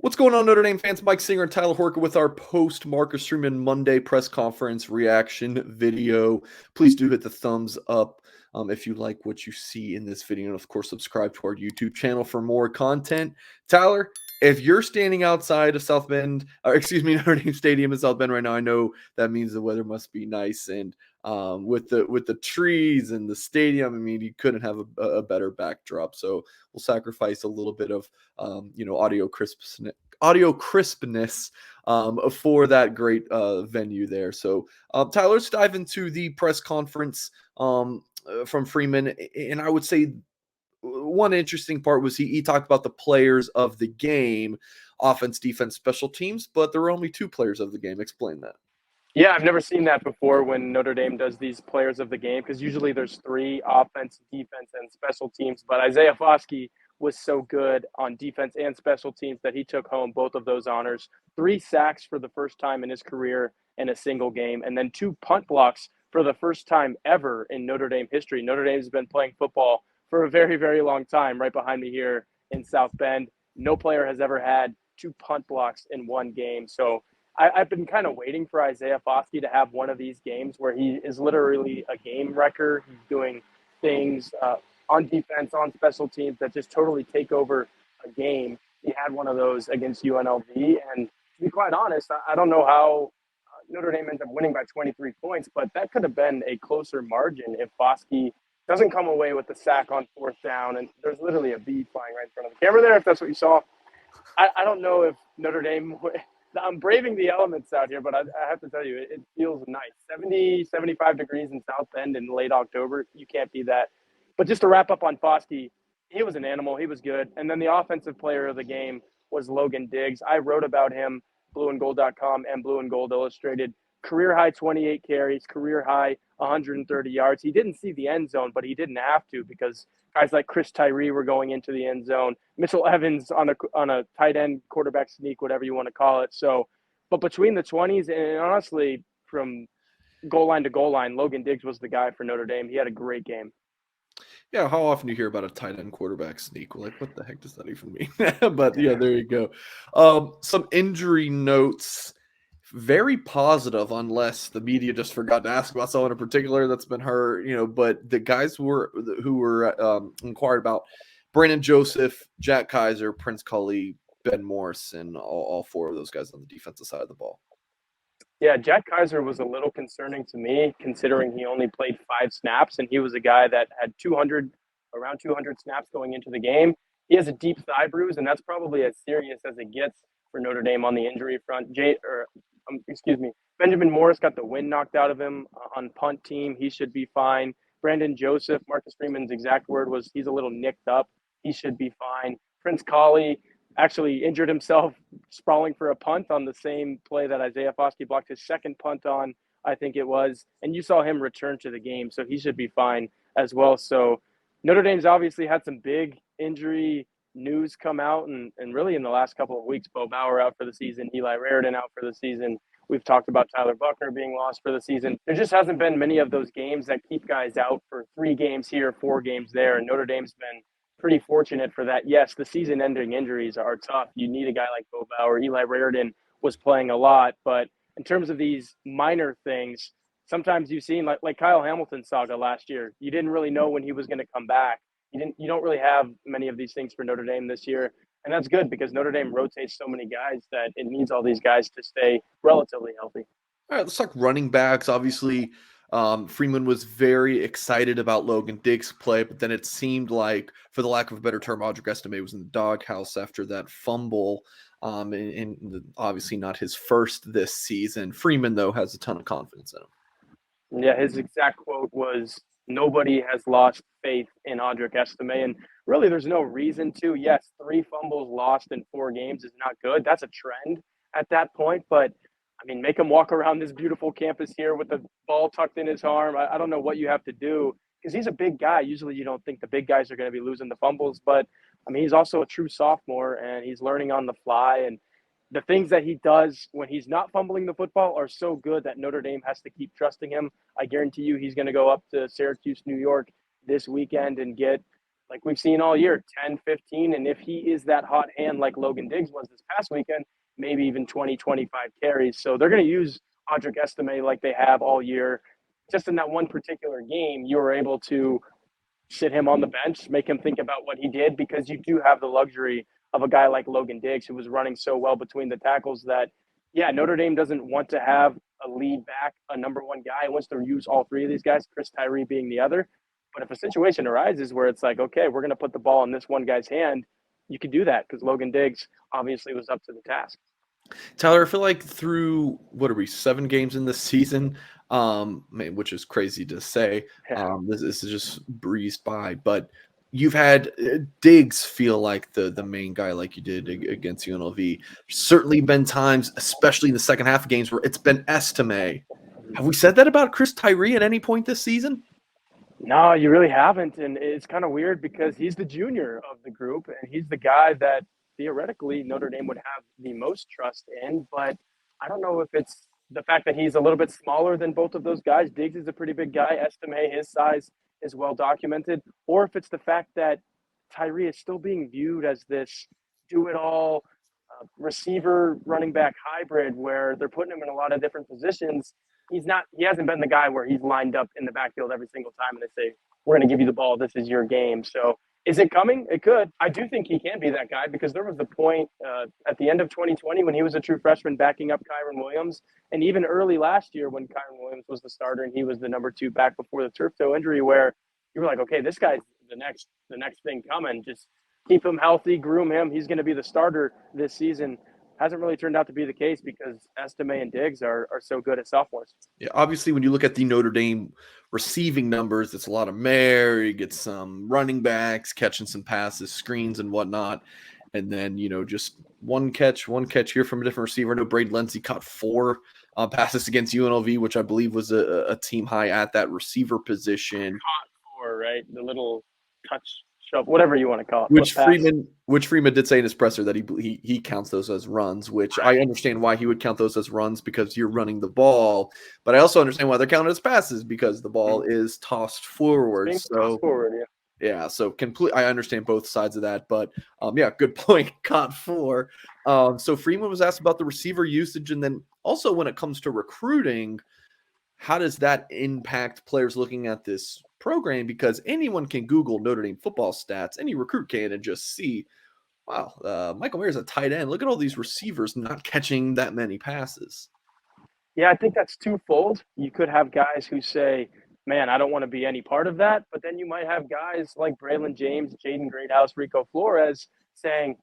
What's going on, Notre Dame fans? Mike Singer and Tyler Horka with our post Marcus Freeman Monday press conference reaction video. Please do hit the thumbs up if you like what you see in this video. And of course, subscribe to our YouTube channel for more content. Tyler, if you're standing outside of South Bend, or excuse me, Notre Dame Stadium in South Bend right now, I know that means the weather must be nice. And with the trees and the stadium, I mean, you couldn't have a better backdrop. So we'll sacrifice a little bit of audio crispness for that great venue there. So, Tyler, let's dive into the press conference from Freeman. And I would say one interesting part was he talked about the players of the game, offense, defense, special teams, but there were only two players of the game. Explain that. Yeah, I've never seen that before when Notre Dame does these players of the game because usually there's three: offense, defense, and special teams. But Isaiah Foskey was so good on defense and special teams that he took home both of those honors. 3 sacks for the first time in his career in a single game, and then 2 punt blocks for the first time ever in Notre Dame history. Notre Dame's been playing football for a very, very long time. Right behind me here in South Bend, no player has ever had 2 punt blocks in one game. So I've been kind of waiting for Isaiah Foskey to have one of these games where he is literally a game wrecker. He's doing things on defense, on special teams that just totally take over a game. He had one of those against UNLV. And to be quite honest, I don't know how Notre Dame ends up winning by 23 points, but that could have been a closer margin if Foskey doesn't come away with the sack on 4th down. And there's literally a bee flying right in front of the camera there, if that's what you saw. I don't know if Notre Dame – I'm braving the elements out here, but I have to tell you, it feels nice. 70, 75 degrees in South Bend in late October. You can't beat that. But just to wrap up on Foskey, he was an animal. He was good. And then the offensive player of the game was Logan Diggs. I wrote about him, blueandgold.com and Blue and Gold Illustrated. Career high 28 carries, career high 130 yards. He didn't see the end zone, but he didn't have to because guys like Chris Tyree were going into the end zone. Mitchell Evans on a tight end quarterback sneak, whatever you want to call it. So, but between the 20s and honestly from goal line to goal line, Logan Diggs was the guy for Notre Dame. He had a great game. Yeah, how often do you hear about a tight end quarterback sneak? Like, what the heck does that even mean? But yeah, there you go. Some injury notes, very positive, unless the media just forgot to ask about someone in particular that's been hurt. But the guys who were inquired about: Brandon Joseph, Jack Kaiser, Prince Cully, Ben Morse, and all four of those guys on the defensive side of the ball. Yeah, Jack Kaiser was a little concerning to me considering he only played 5 snaps and he was a guy that had around 200 snaps going into the game. He has a deep thigh bruise, and that's probably as serious as it gets for Notre Dame on the injury front. Benjamin Morris got the wind knocked out of him on punt team. He should be fine. Brandon Joseph, Marcus Freeman's exact word was he's a little nicked up. He should be fine. Prince Colley actually injured himself sprawling for a punt on the same play that Isaiah Foskey blocked his second punt on, I think it was. And you saw him return to the game, so he should be fine as well. So Notre Dame's obviously had some big injury news come out, and really in the last couple of weeks, Bo Bauer out for the season, Eli Raridan out for the season. We've talked about Tyler Buckner being lost for the season. There just hasn't been many of those games that keep guys out for 3 games here, 4 games there, and Notre Dame's been pretty fortunate for that. Yes, the season-ending injuries are tough. You need a guy like Bo Bauer. Eli Raridan was playing a lot, but in terms of these minor things, sometimes you've seen like Kyle Hamilton's saga last year. You didn't really know when he was going to come back. You don't really have many of these things for Notre Dame this year, and that's good because Notre Dame rotates so many guys that it needs all these guys to stay relatively healthy. All right, let's talk running backs. Obviously, Freeman was very excited about Logan Diggs' play, but then it seemed like, for the lack of a better term, Audric Estime was in the doghouse after that fumble, and obviously not his first this season. Freeman, though, has a ton of confidence in him. Yeah, his exact quote was, "Nobody has lost faith in Audric Estime," and really, there's no reason to. Yes, 3 fumbles lost in 4 games is not good. That's a trend at that point, but I mean, make him walk around this beautiful campus here with the ball tucked in his arm. I don't know what you have to do because he's a big guy. Usually you don't think the big guys are going to be losing the fumbles, but I mean, he's also a true sophomore and he's learning on the fly. And the things that he does when he's not fumbling the football are so good that Notre Dame has to keep trusting him. I guarantee you he's going to go up to Syracuse, New York this weekend and get like we've seen all year, 10, 15. And if he is that hot hand like Logan Diggs was this past weekend, maybe even 20, 25 carries. So they're going to use Audric Estime like they have all year. Just in that one particular game, you were able to sit him on the bench, make him think about what he did, because you do have the luxury of a guy like Logan Diggs who was running so well between the tackles that, yeah, Notre Dame doesn't want to have a lead back, a number one guy. It wants to use all three of these guys, Chris Tyree being the other. But if a situation arises where it's like, okay, we're going to put the ball in this one guy's hand, you could do that because Logan Diggs obviously was up to the task. Tyler, I feel like through, what are we, 7 games in this season, which is crazy to say. This is just breezed by, but you've had Diggs feel like the main guy, like you did against UNLV. Certainly been times, especially in the second half of games, where it's been Estime. Have we said that about Chris Tyree at any point this season? No, you really haven't. And it's kind of weird because he's the junior of the group and he's the guy that theoretically Notre Dame would have the most trust in. But I don't know if it's the fact that he's a little bit smaller than both of those guys. Diggs is a pretty big guy. Estime, his size is well documented. Or if it's the fact that Tyree is still being viewed as this do it all receiver running back hybrid where they're putting him in a lot of different positions. He hasn't been the guy where he's lined up in the backfield every single time and they say, we're going to give you the ball. This is your game. So is it coming? It could. I do think he can be that guy because there was the point at the end of 2020 when he was a true freshman backing up Kyron Williams. And even early last year when Kyron Williams was the starter and he was the number 2 back before the turf toe injury, where you were like, okay, this guy's the next thing coming. Just keep him healthy, groom him. He's going to be the starter this season. Hasn't really turned out to be the case because Estime and Diggs are so good at sophomores. Yeah, obviously, when you look at the Notre Dame receiving numbers, it's a lot of Mare. You get some running backs catching some passes, screens, and whatnot. And then, just one catch here from a different receiver. I know Braden Lindsey caught 4 passes against UNLV, which I believe was a team high at that receiver position. Caught 4, right? The little touch shove, whatever you want to call it. Which Freeman did say in his presser that he counts those as runs, which I understand why he would count those as runs because you're running the ball. But I also understand why they're counted as passes because the ball is tossed forward. Tossed forward, yeah. Yeah, so I understand both sides of that, but yeah, good point. Caught 4. So Freeman was asked about the receiver usage, and then also when it comes to recruiting, how does that impact players looking at this program? Because anyone can Google Notre Dame football stats, any recruit can, and just see, wow, Michael Mayer's a tight end. Look at all these receivers not catching that many passes. Yeah, I think that's twofold. You could have guys who say, man, I don't want to be any part of that. But then you might have guys like Braylon James, Jaden Greathouse, Rico Flores saying,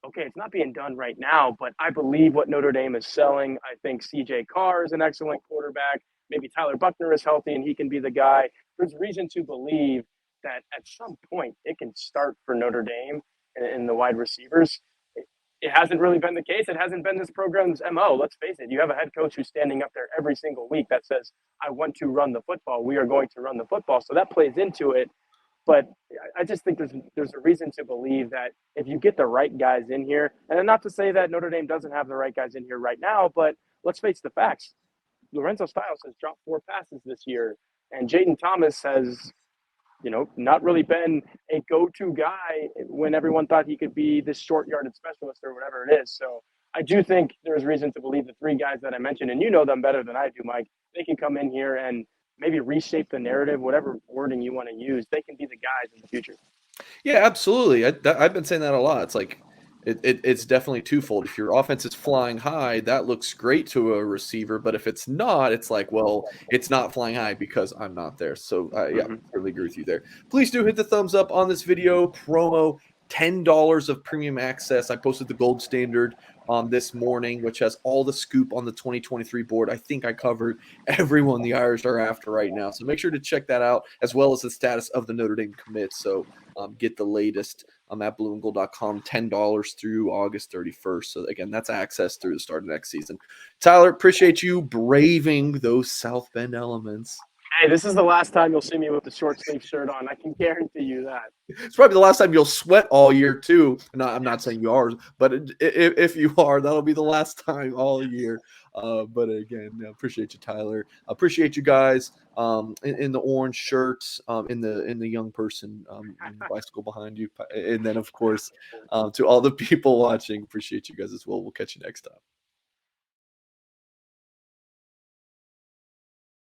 okay, it's not being done right now, but I believe what Notre Dame is selling. I think CJ Carr is an excellent quarterback. Maybe Tyler Buckner is healthy and he can be the guy. There's reason to believe that at some point it can start for Notre Dame in the wide receivers. It hasn't really been the case. It hasn't been this program's MO. Let's face it. You have a head coach who's standing up there every single week that says, I want to run the football. We are going to run the football. So that plays into it. But I just think there's a reason to believe that if you get the right guys in here, and not to say that Notre Dame doesn't have the right guys in here right now, but let's face the facts. Lorenzo Styles has dropped 4 passes this year, and Jaden Thomas has, not really been a go-to guy when everyone thought he could be this short-yarded specialist or whatever it is. So I do think there's reason to believe the 3 guys that I mentioned, and you know them better than I do, Mike, they can come in here and maybe reshape the narrative, whatever wording you want to use. They can be the guys in the future. Yeah, absolutely. I've been saying that a lot. It's like it's definitely twofold. If your offense is flying high, that looks great to a receiver. But if it's not, it's like, well, it's not flying high because I'm not there. So, yeah, I really agree with you there. Please do hit the thumbs up on this video. Promo $10 of premium access. I posted the gold standard this morning, which has all the scoop on the 2023 board. I think I covered everyone the Irish are after right now. So make sure to check that out, as well as the status of the Notre Dame commit. So get the latest at blueandgold.com, $10 through August 31st. So again, that's access through the start of next season. Tyler, appreciate you braving those South Bend elements. Hey, this is the last time you'll see me with the short sleeve shirt on. I can guarantee you that. It's probably the last time you'll sweat all year too. No, I'm not saying you are, but if you are, that'll be the last time all year. But again, appreciate you, Tyler. Appreciate you guys in the orange shirts, in the young person in the bicycle behind you, and then of course to all the people watching. Appreciate you guys as well. We'll catch you next time.